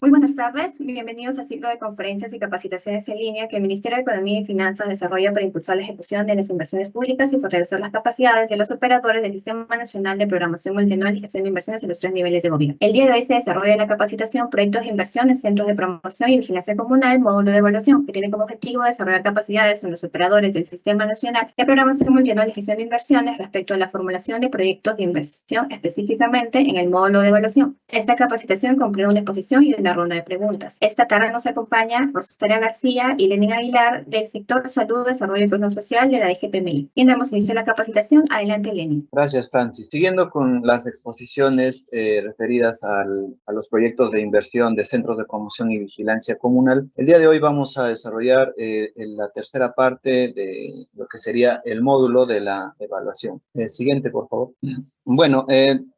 Muy buenas tardes, bienvenidos al ciclo de conferencias y capacitaciones en línea que el Ministerio de Economía y Finanzas desarrolla para impulsar la ejecución de las inversiones públicas y fortalecer las capacidades de los operadores del Sistema Nacional de Programación Multianual y Gestión de Inversiones en los tres niveles de gobierno. El día de hoy se desarrolla la capacitación Proyectos de Inversión en Centros de Promoción y Vigilancia Comunal, módulo de evaluación, que tiene como objetivo desarrollar capacidades en los operadores del Sistema Nacional de Programación Multianual y Gestión de Inversiones respecto a la formulación de proyectos de inversión, específicamente en el módulo de evaluación. Esta capacitación comprende una exposición y una ronda de preguntas. Esta tarde nos acompaña Rosaria García y Lenin Aguilar del sector Salud, Desarrollo y Inclusión Social de la DGPMI. Y damos inicio a la capacitación. Adelante, Lenin. Gracias, Francis. Siguiendo con las exposiciones referidas a los proyectos de inversión de centros de promoción y vigilancia comunal, el día de hoy vamos a desarrollar la tercera parte de lo que sería el módulo de la evaluación. Siguiente, por favor. Bueno,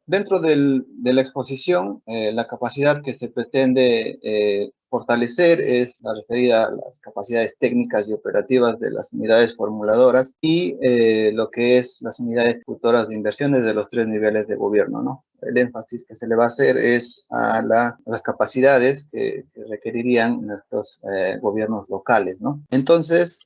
dentro de la exposición, la capacidad que se pretende fortalecer es la referida a las capacidades técnicas y operativas de las unidades formuladoras y lo que es las unidades ejecutoras de inversiones de los tres niveles de gobierno, ¿no? El énfasis que se le va a hacer es a las capacidades que requerirían nuestros gobiernos locales, ¿no? Entonces,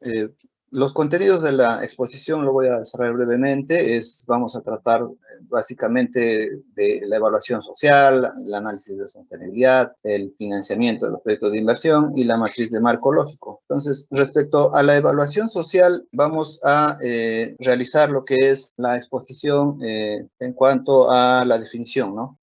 los contenidos de la exposición lo voy a desarrollar brevemente. Vamos a tratar básicamente de la evaluación social, el análisis de sostenibilidad, el financiamiento de los proyectos de inversión y la matriz de marco lógico. Entonces, respecto a la evaluación social, vamos a realizar lo que es la exposición en cuanto a la definición, ¿no?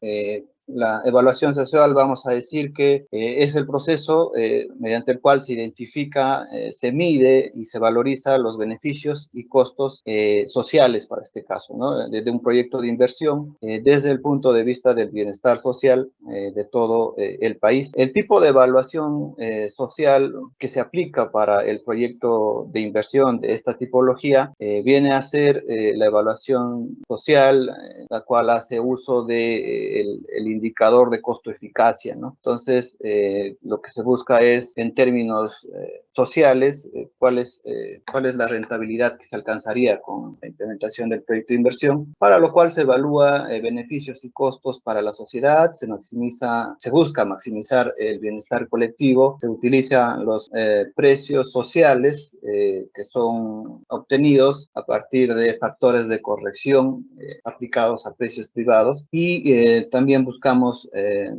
La evaluación social, vamos a decir que es el proceso mediante el cual se identifica, se mide y se valoriza los beneficios y costos sociales para este caso, ¿no? Desde un proyecto de inversión, desde el punto de vista del bienestar social de todo el país. El tipo de evaluación social que se aplica para el proyecto de inversión de esta tipología viene a ser la evaluación social, la cual hace uso de el indicador de costo-eficacia, ¿no? Entonces, lo que se busca es, en términos sociales, cuál es la rentabilidad que se alcanzaría con la implementación del proyecto de inversión, para lo cual se evalúa beneficios y costos para la sociedad, se busca maximizar el bienestar colectivo, se utilizan los precios sociales que son obtenidos a partir de factores de corrección aplicados a precios privados y también buscamos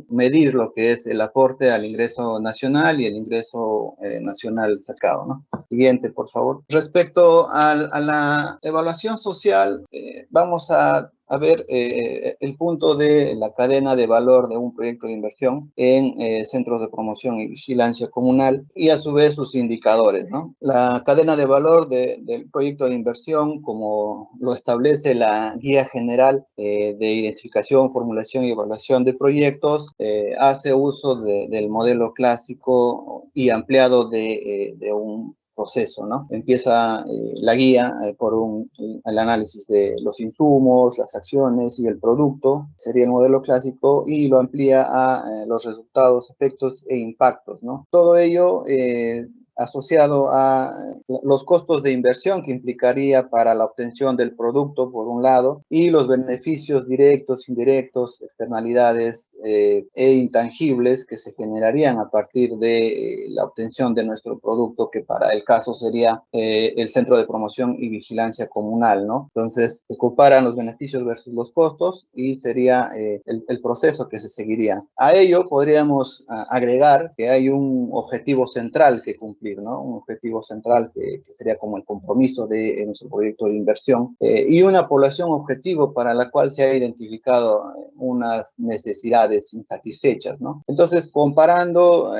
medir lo que es el aporte al ingreso nacional y el ingreso nacional sacado, ¿no? Siguiente, por favor. Respecto a la evaluación social, vamos a ver el punto de la cadena de valor de un proyecto de inversión en centros de promoción y vigilancia comunal y a su vez sus indicadores, ¿no? La cadena de valor del proyecto de inversión, como lo establece la Guía General de Identificación, Formulación y Evaluación de Proyectos, hace uso del modelo clásico y ampliado de un proceso, ¿no? Empieza la guía por el análisis de los insumos, las acciones y el producto, sería el modelo clásico, y lo amplía a los resultados, efectos e impactos, ¿no? Todo ello asociado a los costos de inversión que implicaría para la obtención del producto, por un lado, y los beneficios directos, indirectos, externalidades e intangibles que se generarían a partir de la obtención de nuestro producto, que para el caso sería el Centro de Promoción y Vigilancia Comunal, ¿no? Entonces, se comparan los beneficios versus los costos y sería el proceso que se seguiría. A ello podríamos agregar que hay un objetivo central que cumplir, ¿no? Un objetivo central que sería como el compromiso de nuestro proyecto de inversión y una población objetivo para la cual se ha identificado unas necesidades insatisfechas, ¿no? Entonces, comparando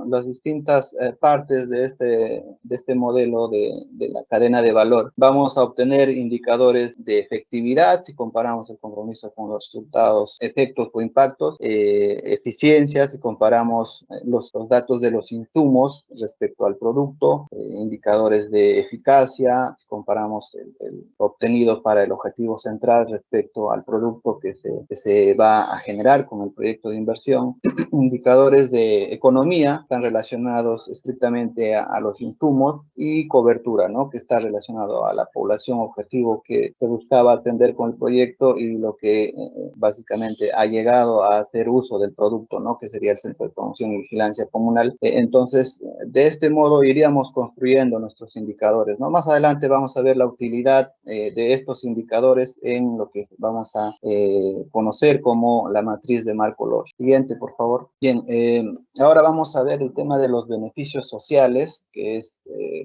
las distintas partes de este modelo de la cadena de valor, vamos a obtener indicadores de efectividad si comparamos el compromiso con los resultados, efectos o impactos, eficiencia si comparamos los datos de los insumos respecto respecto al producto, indicadores de eficacia, si comparamos el obtenido para el objetivo central respecto al producto que se va a generar con el proyecto de inversión, indicadores de economía, están relacionados estrictamente a los insumos, y cobertura, ¿no? Que está relacionado a la población objetivo que se buscaba atender con el proyecto y lo que básicamente ha llegado a hacer uso del producto, ¿no? Que sería el Centro de Promoción y Vigilancia Comunal. Entonces, de este modo iríamos construyendo nuestros indicadores, ¿no? Más adelante vamos a ver la utilidad de estos indicadores en lo que vamos a conocer como la matriz de Marco Lore. Siguiente, por favor. Bien, ahora vamos a ver el tema de los beneficios sociales, que es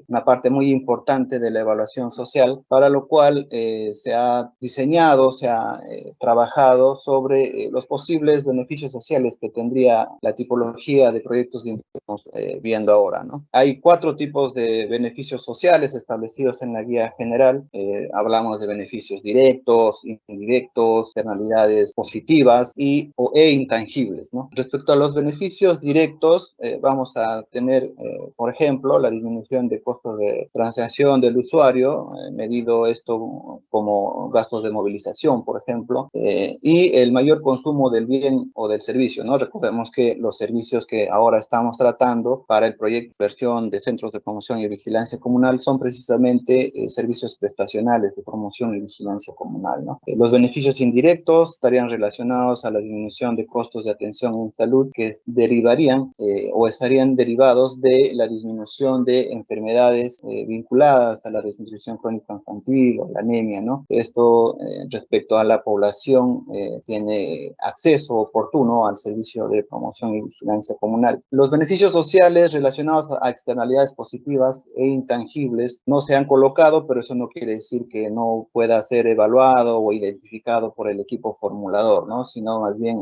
una parte muy importante de la evaluación social, para lo cual se ha diseñado, se ha trabajado sobre los posibles beneficios sociales que tendría la tipología de proyectos que estamos viendo ahora, ¿no? Hay 4 tipos de beneficios sociales establecidos en la guía general. Hablamos de beneficios directos, indirectos, externalidades positivas e intangibles, ¿no? Respecto a los beneficios directos, vamos a tener, por ejemplo, la disminución de costos de transacción del usuario, medido esto como gastos de movilización, por ejemplo, y el mayor consumo del bien o del servicio, ¿no? Recordemos que los servicios que ahora estamos tratando para el proyecto de inversión de centros de promoción y vigilancia comunal son precisamente servicios prestacionales de promoción y vigilancia comunal, ¿no? Los beneficios indirectos estarían relacionados a la disminución de costos de atención en salud que derivarían o estarían derivados de la disminución de enfermedades vinculadas a la desnutrición crónica infantil o la anemia, ¿no? Esto respecto a la población tiene acceso oportuno al servicio de promoción y vigilancia comunal. Los beneficios sociales relacionados a externalidades positivas e intangibles no se han colocado, pero eso no quiere decir que no pueda ser evaluado o identificado por el equipo formulador, ¿no? Sino más bien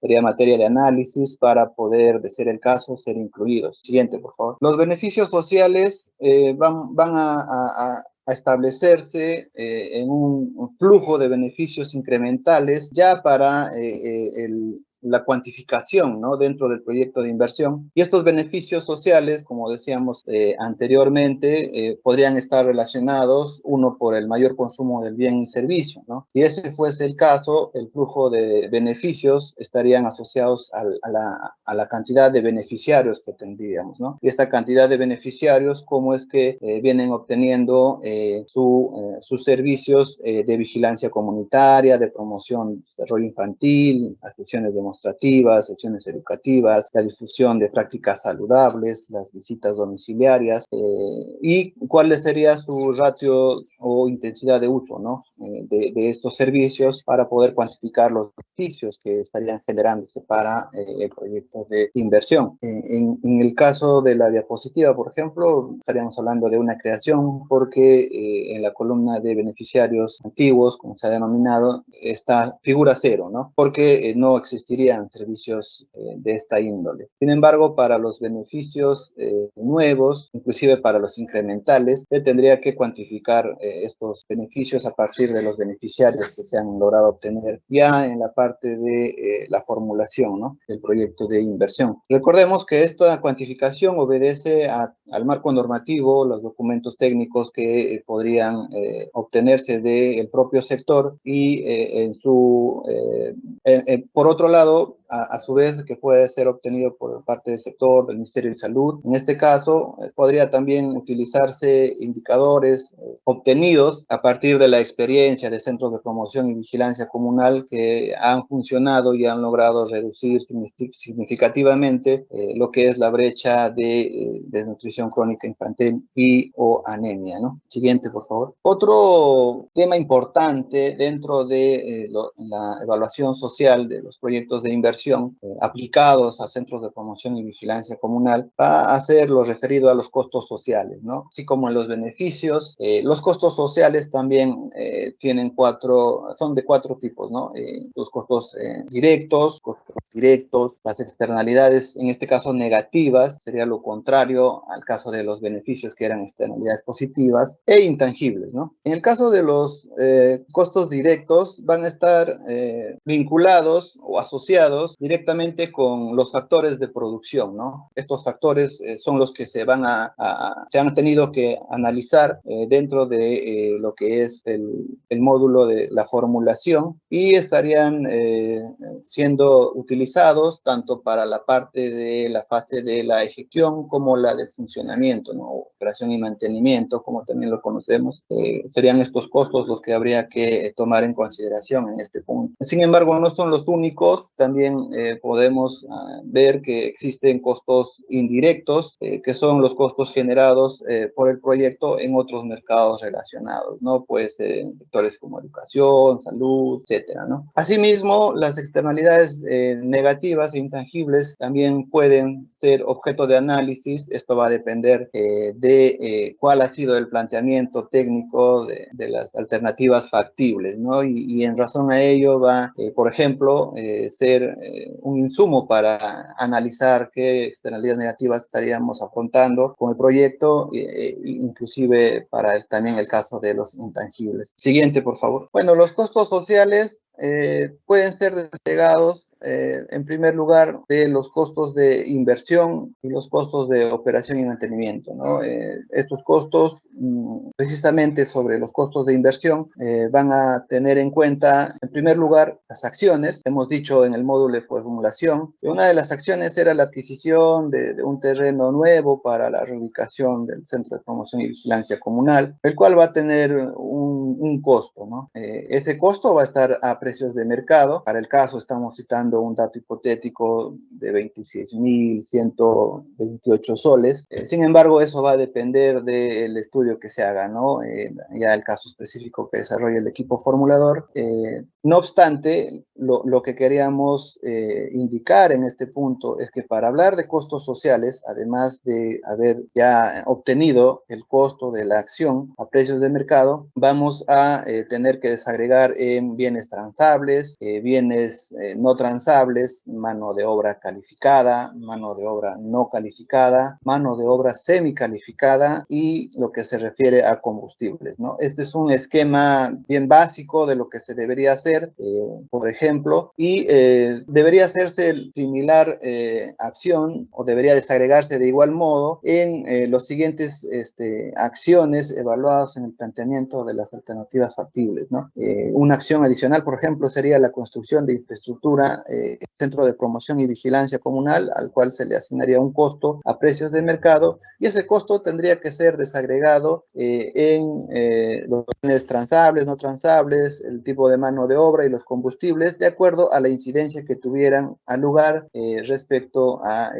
sería materia de análisis para poder, de ser el caso, ser incluidos. Siguiente, por favor. Los beneficios sociales van a establecerse en un flujo de beneficios incrementales ya para la cuantificación, ¿no? Dentro del proyecto de inversión. Y estos beneficios sociales, como decíamos anteriormente, podrían estar relacionados, uno, por el mayor consumo del bien y servicio, ¿no? Si ese fuese el caso, el flujo de beneficios estarían asociados a la cantidad de beneficiarios que tendríamos, ¿no? Y esta cantidad de beneficiarios, cómo es que vienen obteniendo sus servicios de vigilancia comunitaria, de promoción, desarrollo infantil, acciones demostrativas, acciones educativas, la difusión de prácticas saludables, las visitas domiciliarias, y cuál sería su ratio o intensidad de uso, ¿no? De estos servicios para poder cuantificar los beneficios que estarían generándose para el proyecto de inversión. En el caso de la diapositiva, por ejemplo, estaríamos hablando de una creación porque en la columna de beneficiarios antiguos, como se ha denominado, está figura 0, ¿no? Porque no existirían servicios de esta índole. Sin embargo, para los beneficios nuevos, inclusive para los incrementales, se tendría que cuantificar estos beneficios a partir de los beneficiarios que se han logrado obtener ya en la parte de la formulación, ¿no? Del proyecto de inversión. Recordemos que esta cuantificación obedece al marco normativo, los documentos técnicos que podrían obtenerse del propio sector y por otro lado, a su vez, que puede ser obtenido por parte del sector, del Ministerio de Salud. En este caso, podría también utilizarse indicadores obtenidos a partir de la experiencia de centros de promoción y vigilancia comunal que han funcionado y han logrado reducir significativamente lo que es la brecha de desnutrición crónica infantil y o anemia, ¿no? Siguiente, por favor. Otro tema importante dentro de la evaluación social de los proyectos de inversión aplicados a centros de promoción y vigilancia comunal va a ser lo referido a los costos sociales, ¿no? Así como en los beneficios, los costos sociales también son de 4 tipos, ¿no? Los costos directos, costos directos, las externalidades, en este caso negativas, sería lo contrario al caso de los beneficios que eran externalidades positivas, e intangibles, ¿no? En el caso de los costos directos, van a estar vinculados o asociados directamente con los factores de producción, ¿no? Estos factores son los que se han tenido que analizar dentro de lo que es el módulo de la formulación, y estarían siendo utilizados tanto para la parte de la fase de la ejecución como la de funcionamiento, ¿no? Operación y mantenimiento, como también lo conocemos. Serían estos costos los que habría que tomar en consideración en este punto. Sin embargo, no son los únicos. También podemos ver que existen costos indirectos, que son los costos generados por el proyecto en otros mercados relacionados, ¿no? Pues en sectores como educación, salud, etcétera, ¿no? Asimismo, las externalidades negativas e intangibles también pueden ser objeto de análisis. Esto va a depender de cuál ha sido el planteamiento técnico de las alternativas factibles, ¿no? Y en razón a ello va, por ejemplo, ser un insumo para analizar qué externalidades negativas estaríamos afrontando con el proyecto, inclusive para también el caso de los intangibles. Siguiente, por favor. Bueno, los costos sociales pueden ser desplegados en primer lugar de los costos de inversión y los costos de operación y mantenimiento, ¿no? Estos costos, precisamente sobre los costos de inversión, van a tener en cuenta, en primer lugar, las acciones. Hemos dicho en el módulo de formulación que una de las acciones era la adquisición de un terreno nuevo para la reubicación del Centro de Promoción y Vigilancia Comunal, el cual va a tener un costo, ¿no? Ese costo va a estar a precios de mercado. Para el caso estamos citando un dato hipotético de 26.128 soles. Sin embargo, eso va a depender del estudio que se haga, ¿no? Ya el caso específico que desarrolla el equipo formulador. No obstante, lo que queríamos indicar en este punto es que para hablar de costos sociales, además de haber ya obtenido el costo de la acción a precios de mercado, vamos a tener que desagregar en bienes transables, bienes no transables, mano de obra calificada, mano de obra no calificada, mano de obra semicalificada y lo que se refiere a combustibles, ¿no? Este es un esquema bien básico de lo que se debería hacer, por ejemplo, y debería hacerse similar acción, o debería desagregarse de igual modo en los siguientes acciones evaluadas en el planteamiento de las alternativas factibles, ¿no? Una acción adicional, por ejemplo, sería la construcción de infraestructura, Centro de Promoción y Vigilancia Comunal, al cual se le asignaría un costo a precios de mercado, y ese costo tendría que ser desagregado en los bienes transables, no transables, el tipo de mano de obra y los combustibles, de acuerdo a la incidencia que tuvieran al lugar respecto a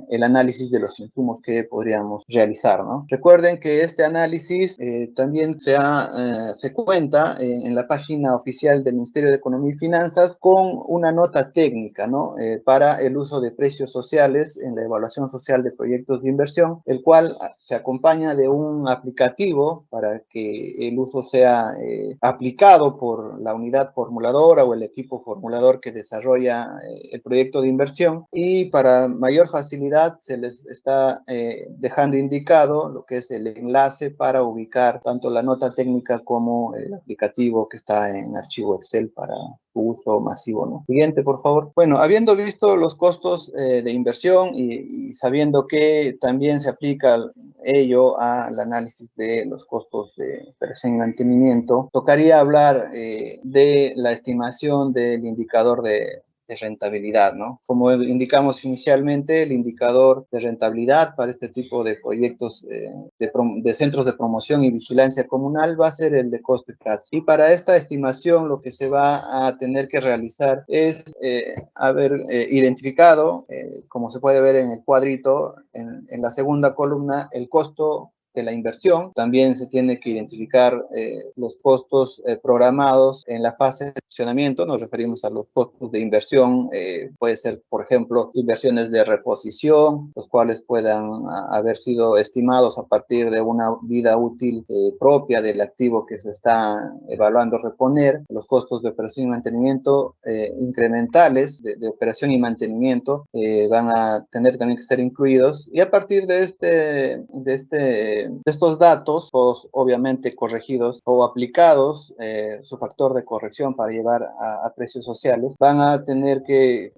el análisis de los insumos que podríamos realizar, ¿no? Recuerden que este análisis también se cuenta en la página oficial del Ministerio de Economía y Finanzas con una nota técnica, ¿no? Para el uso de precios sociales en la evaluación social de proyectos de inversión, el cual se acompaña de un aplicativo para que el uso sea aplicado por la unidad formuladora o el equipo formulador que desarrolla el proyecto de inversión, y para mayor facilidad se les está dejando indicado lo que es el enlace para ubicar tanto la nota técnica como el aplicativo que está en archivo Excel para uso masivo, ¿no? Siguiente, por favor. Bueno, habiendo visto los costos de inversión y sabiendo que también se aplica ello al análisis de los costos de operación y mantenimiento, tocaría hablar de la estimación del indicador de rentabilidad, ¿no? Como indicamos inicialmente, el indicador de rentabilidad para este tipo de proyectos de centros de promoción y vigilancia comunal va a ser el de costo eficaz. Y para esta estimación lo que se va a tener que realizar es haber identificado, como se puede ver en el cuadrito, en la segunda columna, el costo de la inversión. También se tiene que identificar los costos programados en la fase de funcionamiento. Nos referimos a los costos de inversión. Puede ser, por ejemplo, inversiones de reposición, los cuales puedan haber sido estimados a partir de una vida útil propia del activo que se está evaluando reponer. Los costos de operación y mantenimiento incrementales de operación y mantenimiento van a tener también que ser incluidos, y a partir de estos datos, pues, obviamente corregidos o aplicados, su factor de corrección para llevar a precios sociales, van a tener que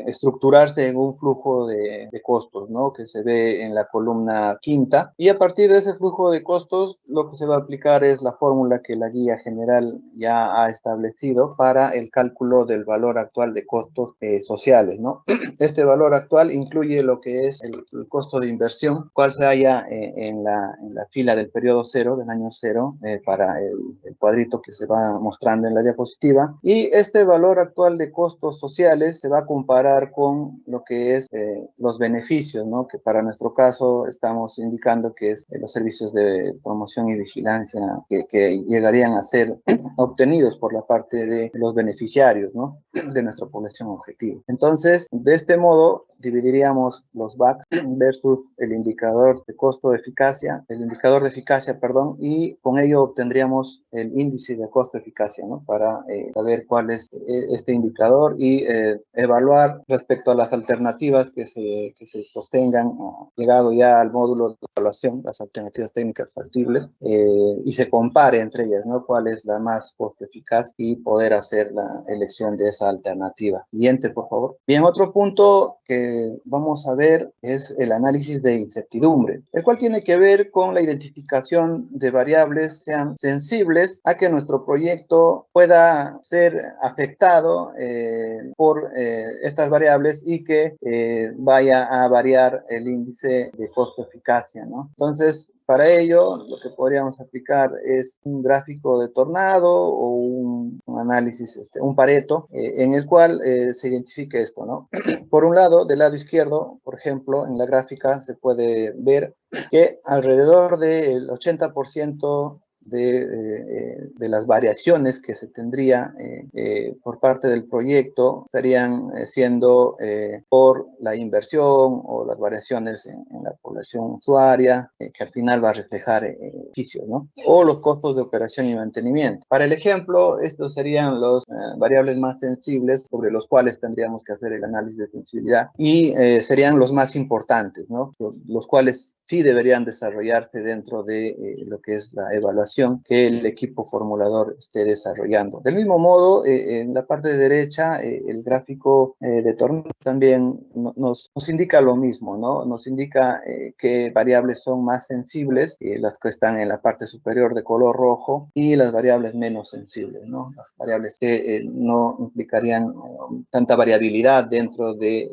estructurarse en un flujo de costos, ¿no? Que se ve en la columna quinta, y a partir de ese flujo de costos lo que se va a aplicar es la fórmula que la guía general ya ha establecido para el cálculo del valor actual de costos sociales, ¿no? Este valor actual incluye lo que es el costo de inversión, cual se halla en la fila del periodo cero, del año cero, para el cuadrito que se va mostrando en la diapositiva. Y este valor actual de costos sociales se va a comparar con lo que es los beneficios, ¿no? Que para nuestro caso estamos indicando que es los servicios de promoción y vigilancia que llegarían a ser obtenidos por la parte de los beneficiarios, ¿no? De nuestra población objetivo. Entonces, de este modo, dividiríamos los VAC versus el indicador de costo de eficacia, el indicador de eficacia, perdón, y con ello obtendríamos el índice de costo de eficacia, ¿no? Para saber cuál es este indicador y evaluar respecto a las alternativas que se sostengan, llegado ya al módulo de evaluación, las alternativas técnicas factibles, y se compare entre ellas, ¿no? Cuál es la más costo eficaz y poder hacer la elección de esa alternativa. Siguiente, por favor. Bien, otro punto que vamos a ver es el análisis de incertidumbre, el cual tiene que ver con la identificación de variables sean sensibles a que nuestro proyecto pueda ser afectado por estas variables y que vaya a variar el índice de costo-eficacia, ¿no? Entonces, para ello, lo que podríamos aplicar es un gráfico de tornado o un análisis, un Pareto, en el cual se identifique esto, ¿no? Por un lado, del lado izquierdo, por ejemplo, en la gráfica se puede ver que alrededor del 80% de las variaciones que se tendría por parte del proyecto estarían siendo por la inversión o las variaciones en la población usuaria, que al final va a reflejar beneficios, ¿no? O los costos de operación y mantenimiento. Para el ejemplo, estos serían los variables más sensibles sobre los cuales tendríamos que hacer el análisis de sensibilidad y serían los más importantes, ¿no? Los cuales sí deberían desarrollarse dentro de lo que es la evaluación que el equipo formulador esté desarrollando. Del mismo modo, en la parte de derecha, el gráfico de tornado también nos indica lo mismo, ¿no? Nos indica qué variables son más sensibles, las que están en la parte superior de color rojo, y las variables menos sensibles, ¿no? Las variables que no implicarían tanta variabilidad dentro de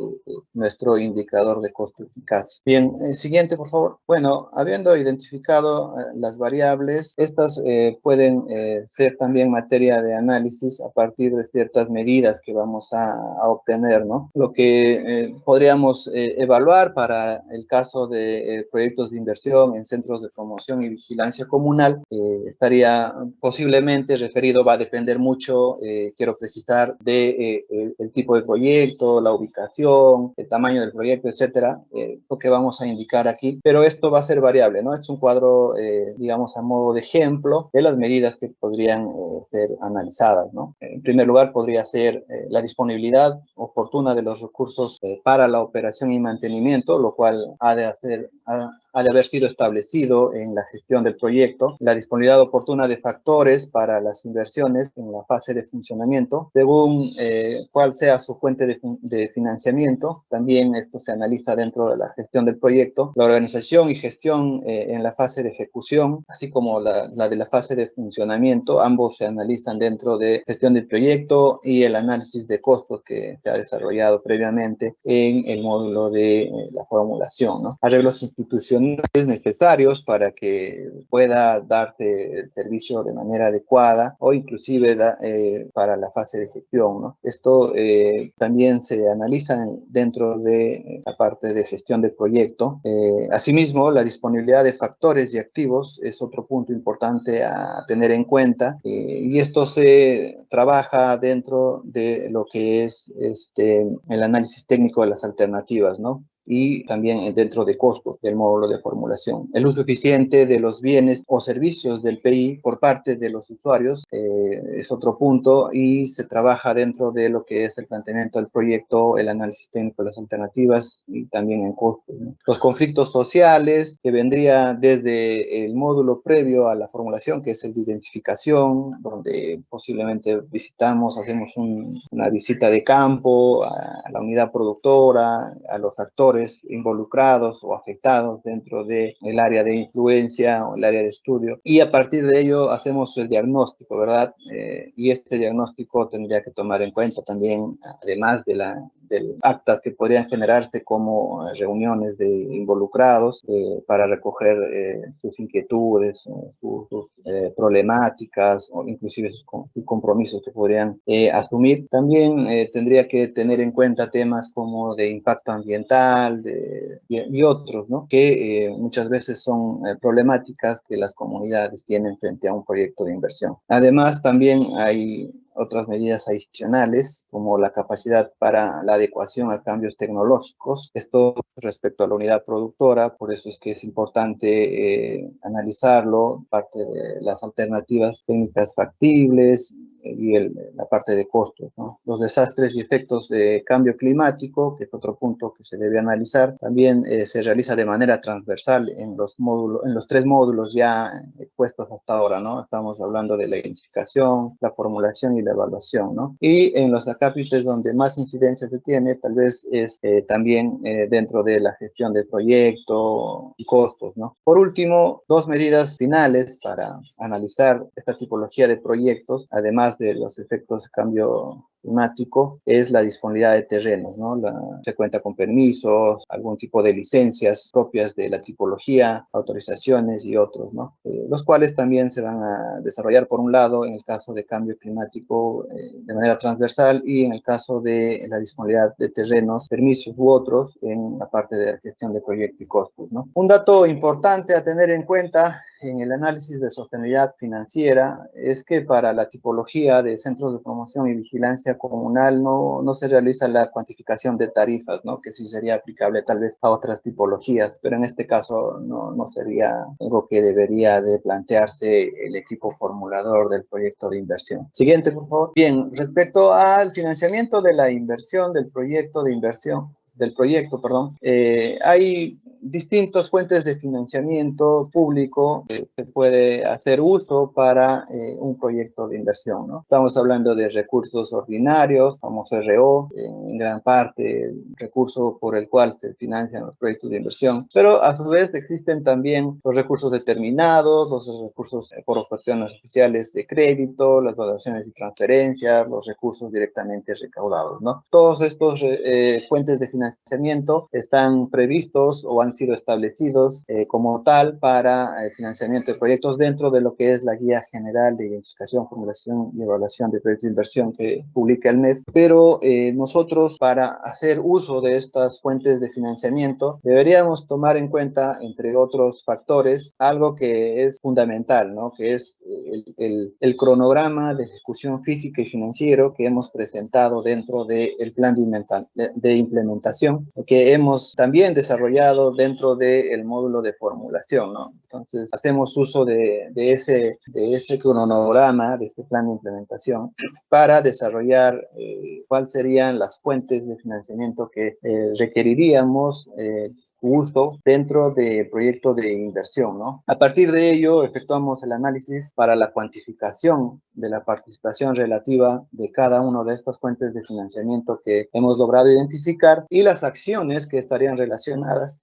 nuestro indicador de costo eficaz. Bien, siguiente, por favor. Bueno, habiendo identificado las variables, estas pueden ser también materia de análisis a partir de ciertas medidas que vamos a obtener, ¿no? Lo que podríamos evaluar para el caso de proyectos de inversión en centros de promoción y vigilancia comunal estaría posiblemente referido, va a depender mucho, quiero precisar, de el tipo de proyecto, la ubicación, el tamaño del proyecto, etcétera, lo que vamos a indicar aquí, pero esto va a ser variable, ¿no? Es un cuadro, digamos, a modo de ejemplo de las medidas que podrían ser analizadas, ¿no? En primer lugar, podría ser la disponibilidad oportuna de los recursos para la operación y mantenimiento, lo cual ha de haber sido establecido en la gestión del proyecto, la disponibilidad oportuna de factores para las inversiones en la fase de funcionamiento, según cuál sea su fuente de financiamiento. También esto se analiza dentro de la gestión del proyecto, la organización y gestión en la fase de ejecución, así como la de la fase de funcionamiento. Ambos se analizan dentro de gestión del proyecto y el análisis de costos que se ha desarrollado previamente en el módulo de la formulación, ¿no? Arreglos institucionales manuales necesarios para que pueda darse el servicio de manera adecuada o inclusive para la fase de gestión, ¿no? Esto también se analiza dentro de la parte de gestión del proyecto. Asimismo, la disponibilidad de factores y activos es otro punto importante a tener en cuenta, y esto se trabaja dentro de lo que es el análisis técnico de las alternativas, ¿no? Y también dentro de costos del módulo de formulación. El uso eficiente de los bienes o servicios del PI por parte de los usuarios es otro punto, y se trabaja dentro de lo que es el planteamiento del proyecto, el análisis técnico de las alternativas y también en costos, ¿no? Los conflictos sociales, que vendría desde el módulo previo a la formulación, que es el de identificación, donde posiblemente hacemos una visita de campo a la unidad productora, a los actores involucrados o afectados dentro del área de influencia o el área de estudio, y a partir de ello hacemos el diagnóstico, ¿verdad? Y este diagnóstico tendría que tomar en cuenta también, además de actas que podrían generarse como reuniones de involucrados para recoger sus inquietudes, sus problemáticas o inclusive sus compromisos que podrían asumir. También tendría que tener en cuenta temas como de impacto ambiental y otros, ¿no? Que muchas veces son problemáticas que las comunidades tienen frente a un proyecto de inversión. Además, también hay otras medidas adicionales, como la capacidad para la adecuación a cambios tecnológicos. Esto respecto a la unidad productora, por eso es que es importante analizarlo, parte de las alternativas técnicas factibles y la parte de costos, ¿no? Los desastres y efectos de cambio climático, que es otro punto que se debe analizar, también se realiza de manera transversal en los tres módulos ya expuestos hasta ahora, ¿no? Estamos hablando de la identificación, la formulación y la evaluación, ¿no? Y en los acápites donde más incidencia se tiene, tal vez es también dentro de la gestión del proyecto y costos, ¿no? Por último, dos medidas finales para analizar esta tipología de proyectos, además de los efectos de cambio climático, es la disponibilidad de terrenos, ¿no? Se cuenta con permisos, algún tipo de licencias propias de la tipología, autorizaciones y otros, ¿no? Los cuales también se van a desarrollar, por un lado, en el caso de cambio climático de manera transversal, y en el caso de la disponibilidad de terrenos, permisos u otros en la parte de la gestión de proyecto y costos, ¿no? Un dato importante a tener en cuenta en el análisis de sostenibilidad financiera es que para la tipología de centros de promoción y vigilancia comunal no se realiza la cuantificación de tarifas, ¿no? Que sí sería aplicable tal vez a otras tipologías, pero en este caso no sería algo que debería de plantearse el equipo formulador del proyecto de inversión. Siguiente, por favor. Bien, respecto al financiamiento de la inversión del proyecto de inversión, hay distintas fuentes de financiamiento público que se puede hacer uso para un proyecto de inversión, ¿no? Estamos hablando de recursos ordinarios, famoso RO, en gran parte el recurso por el cual se financian los proyectos de inversión, pero a su vez existen también los recursos determinados, los recursos por cuestiones oficiales de crédito, las donaciones y transferencias, los recursos directamente recaudados, ¿no? Todos estos fuentes de financiamiento están previstos o han sido establecidos como tal para el financiamiento de proyectos dentro de lo que es la Guía General de Identificación, Formulación y Evaluación de Proyectos de Inversión que publica el MES. Pero nosotros, para hacer uso de estas fuentes de financiamiento, deberíamos tomar en cuenta, entre otros factores, algo que es fundamental, ¿no? Que es el cronograma de ejecución física y financiero que hemos presentado dentro del plan de implementación, que hemos también desarrollado dentro del módulo de formulación, ¿no? Entonces, hacemos uso de ese cronograma, de este plan de implementación, para desarrollar cuáles serían las fuentes de financiamiento que requeriríamos uso dentro del proyecto de inversión, ¿no? A partir de ello, efectuamos el análisis para la cuantificación de la participación relativa de cada una de estas fuentes de financiamiento que hemos logrado identificar y las acciones que estarían relacionadas,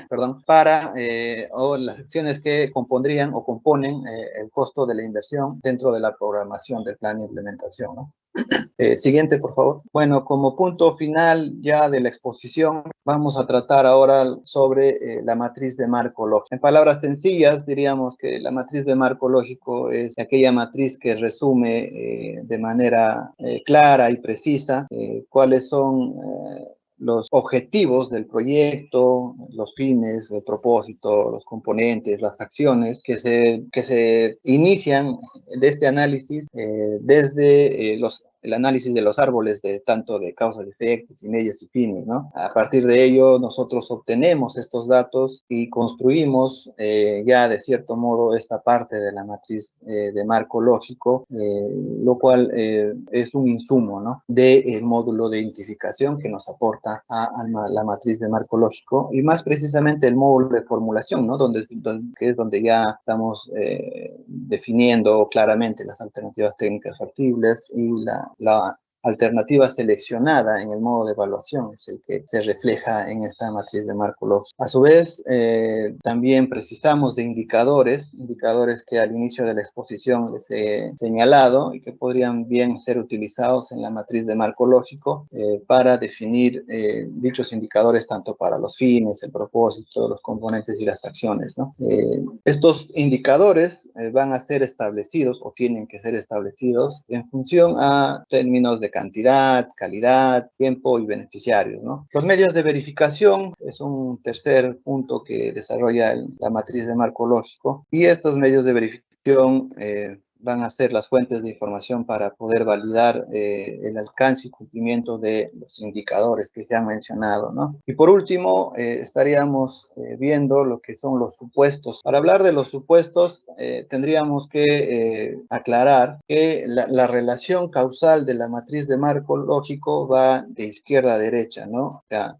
perdón, o las acciones que compondrían o componen el costo de la inversión dentro de la programación del plan de implementación, ¿no? Siguiente, por favor. Bueno, como punto final ya de la exposición, vamos a tratar ahora sobre la matriz de marco lógico. En palabras sencillas, diríamos que la matriz de marco lógico es aquella matriz que resume de manera clara y precisa cuáles son los objetivos del proyecto, los fines, el propósito, los componentes, las acciones que se inician de este análisis desde el análisis de los árboles de tanto de causas, efectos y medias y fines, ¿no? A partir de ello, nosotros obtenemos estos datos y construimos ya de cierto modo esta parte de la matriz de marco lógico, lo cual es un insumo, ¿no? Del módulo de identificación que nos aporta a la matriz de marco lógico y más precisamente el módulo de formulación, ¿no? Que es donde ya estamos definiendo claramente las alternativas técnicas factibles y la alternativa seleccionada en el modo de evaluación es el que se refleja en esta matriz de marco lógico. A su vez, también precisamos de indicadores que al inicio de la exposición les he señalado y que podrían bien ser utilizados en la matriz de marco lógico para definir dichos indicadores tanto para los fines, el propósito, los componentes y las acciones, ¿no? Estos indicadores van a ser establecidos o tienen que ser establecidos en función a términos de cantidad, calidad, tiempo y beneficiarios, ¿no? Los medios de verificación es un tercer punto que desarrolla la matriz de marco lógico y estos medios de verificación van a ser las fuentes de información para poder validar el alcance y cumplimiento de los indicadores que se han mencionado, ¿no? Y por último, estaríamos viendo lo que son los supuestos. Para hablar de los supuestos, tendríamos que aclarar que la relación causal de la matriz de marco lógico va de izquierda a derecha, ¿no? O sea,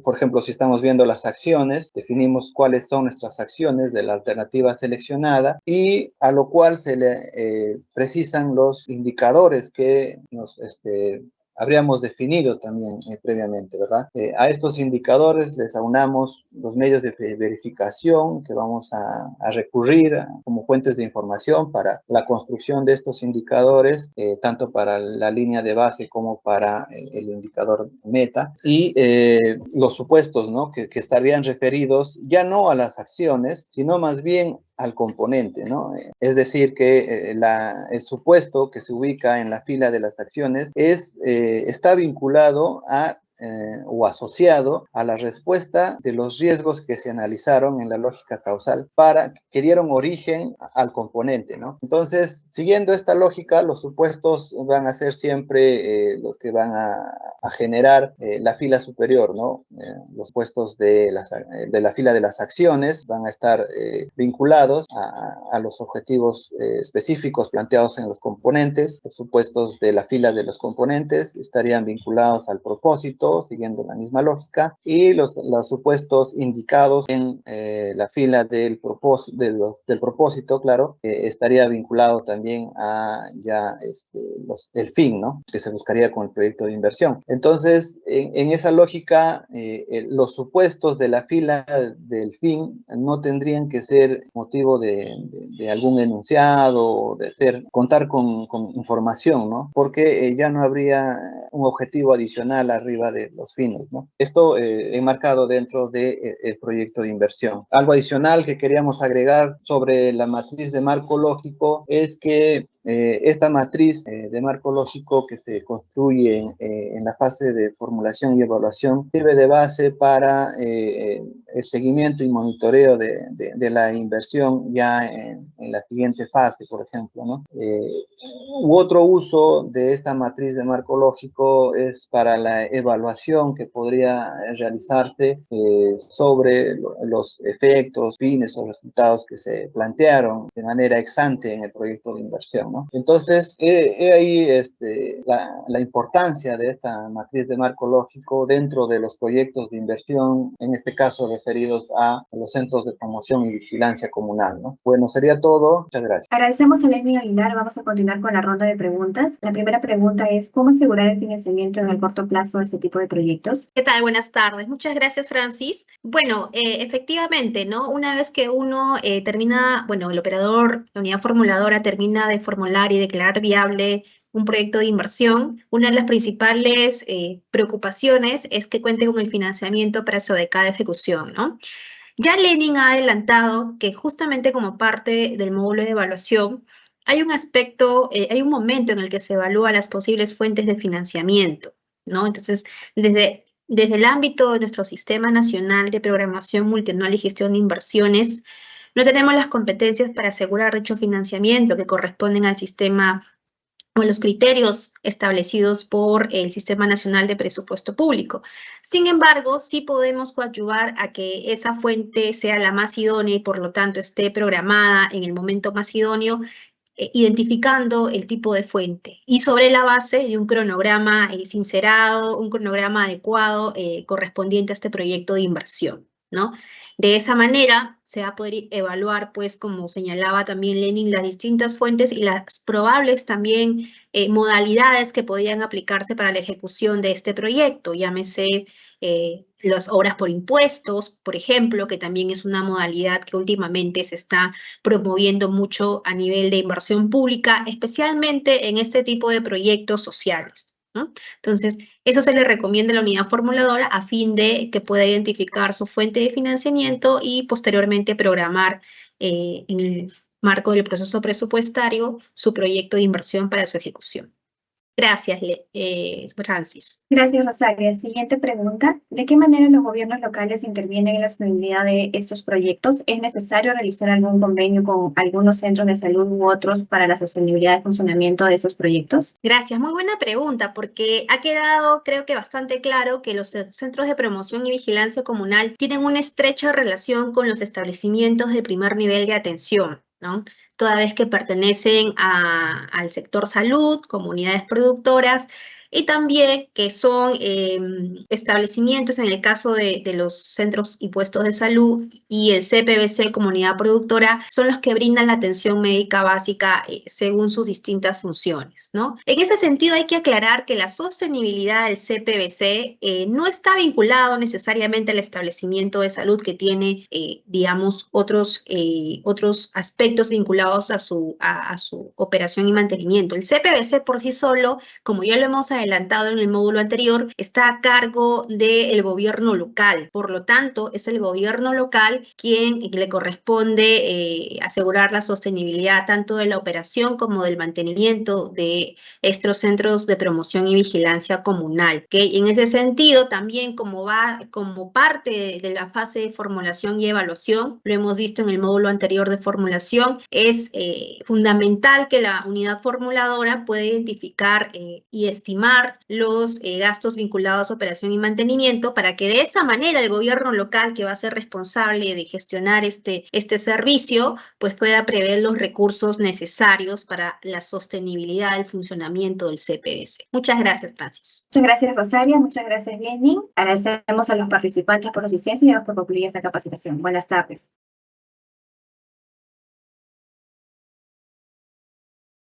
por ejemplo, si estamos viendo las acciones, definimos cuáles son nuestras acciones de la alternativa seleccionada y a lo cual se le precisan los indicadores que nos habríamos definido también previamente, ¿verdad? A estos indicadores les aunamos los medios de verificación que vamos a recurrir como fuentes de información para la construcción de estos indicadores, tanto para la línea de base como para el indicador meta, y los supuestos, ¿no? que estarían referidos ya no a las acciones, sino más bien al componente, ¿no? Es decir, que el supuesto que se ubica en la fila de las acciones está vinculado a o asociado a la respuesta de los riesgos que se analizaron en la lógica causal que dieron origen al componente, ¿no? Entonces, siguiendo esta lógica, los supuestos van a ser siempre los que van a generar la fila superior, ¿no? Los puestos de la fila de las acciones van a estar vinculados a los objetivos específicos planteados en los componentes. Los supuestos de la fila de los componentes estarían vinculados al propósito, siguiendo la misma lógica, y los supuestos indicados en la fila del propósito, claro, estaría vinculado también a ya el fin, ¿no? Que se buscaría con el proyecto de inversión. Entonces, en esa lógica, los supuestos de la fila del fin no tendrían que ser motivo de algún enunciado, contar con información, ¿no? Porque ya no habría un objetivo adicional arriba de los fines, ¿no? Esto enmarcado dentro del proyecto de inversión. Algo adicional que queríamos agregar sobre la matriz de marco lógico es que esta matriz de marco lógico que se construye en la fase de formulación y evaluación sirve de base para el seguimiento y monitoreo de la inversión ya en la siguiente fase, por ejemplo, ¿no? Otro uso de esta matriz de marco lógico es para la evaluación que podría realizarse sobre los efectos, fines o resultados que se plantearon de manera ex ante en el proyecto de inversión, ¿no? Entonces, ahí la importancia de esta matriz de marco lógico dentro de los proyectos de inversión, en este caso referidos a los centros de promoción y vigilancia comunal, ¿no? Bueno, sería todo. Muchas gracias. Agradecemos a Leslie Aguilar. Vamos a continuar con la ronda de preguntas. La primera pregunta es, ¿cómo asegurar el financiamiento en el corto plazo de este tipo de proyectos? ¿Qué tal? Buenas tardes. Muchas gracias, Francis. Bueno, efectivamente, ¿no? Una vez que uno termina, bueno, el operador, la unidad formuladora termina de formular y declarar viable un proyecto de inversión, una de las principales preocupaciones es que cuente con el financiamiento para su adecuada ejecución, ¿no? Ya Lenin ha adelantado que justamente como parte del módulo de evaluación hay un aspecto, hay un momento en el que se evalúa las posibles fuentes de financiamiento, ¿no? Entonces, desde el ámbito de nuestro Sistema Nacional de Programación Multianual y Gestión de Inversiones, no tenemos las competencias para asegurar dicho financiamiento que corresponden al sistema o los criterios establecidos por el Sistema Nacional de Presupuesto Público. Sin embargo, sí podemos coadyuvar a que esa fuente sea la más idónea y por lo tanto esté programada en el momento más idóneo, identificando el tipo de fuente y sobre la base de un cronograma sincerado, un cronograma adecuado correspondiente a este proyecto de inversión, ¿no? De esa manera se va a poder evaluar, pues, como señalaba también Lenin, las distintas fuentes y las probables también modalidades que podrían aplicarse para la ejecución de este proyecto, llámese las obras por impuestos, por ejemplo, que también es una modalidad que últimamente se está promoviendo mucho a nivel de inversión pública, especialmente en este tipo de proyectos sociales, ¿no? Entonces, eso se le recomienda a la unidad formuladora a fin de que pueda identificar su fuente de financiamiento y posteriormente programar en el marco del proceso presupuestario su proyecto de inversión para su ejecución. Gracias, Francis. Gracias, Rosaria. Siguiente pregunta. ¿De qué manera los gobiernos locales intervienen en la sostenibilidad de estos proyectos? ¿Es necesario realizar algún convenio con algunos centros de salud u otros para la sostenibilidad de funcionamiento de estos proyectos? Gracias, muy buena pregunta, porque ha quedado, creo que bastante claro que los centros de promoción y vigilancia comunal tienen una estrecha relación con los establecimientos de primer nivel de atención, ¿no? Toda vez que pertenecen al sector salud, comunidades productoras, y también que son establecimientos, en el caso de los centros y puestos de salud y el CPBC, comunidad productora, son los que brindan la atención médica básica según sus distintas funciones, ¿no? En ese sentido hay que aclarar que la sostenibilidad del CPBC no está vinculado necesariamente al establecimiento de salud que tiene, digamos, otros aspectos vinculados a su operación y mantenimiento. El CPBC por sí solo, como ya lo hemos adelantado en el módulo anterior, está a cargo del gobierno local. Por lo tanto, es el gobierno local quien le corresponde asegurar la sostenibilidad tanto de la operación como del mantenimiento de estos centros de promoción y vigilancia comunal. ¿Okay? En ese sentido, también como parte de la fase de formulación y evaluación, lo hemos visto en el módulo anterior de formulación, es fundamental que la unidad formuladora pueda identificar y estimar los gastos vinculados a operación y mantenimiento para que de esa manera el gobierno local, que va a ser responsable de gestionar este servicio, pues pueda prever los recursos necesarios para la sostenibilidad del funcionamiento del CPBC. Muchas gracias, Francis. Muchas gracias, Rosaria. Muchas gracias, Lenin. Agradecemos a los participantes por su asistencia y damos por concluida esta capacitación. Buenas tardes.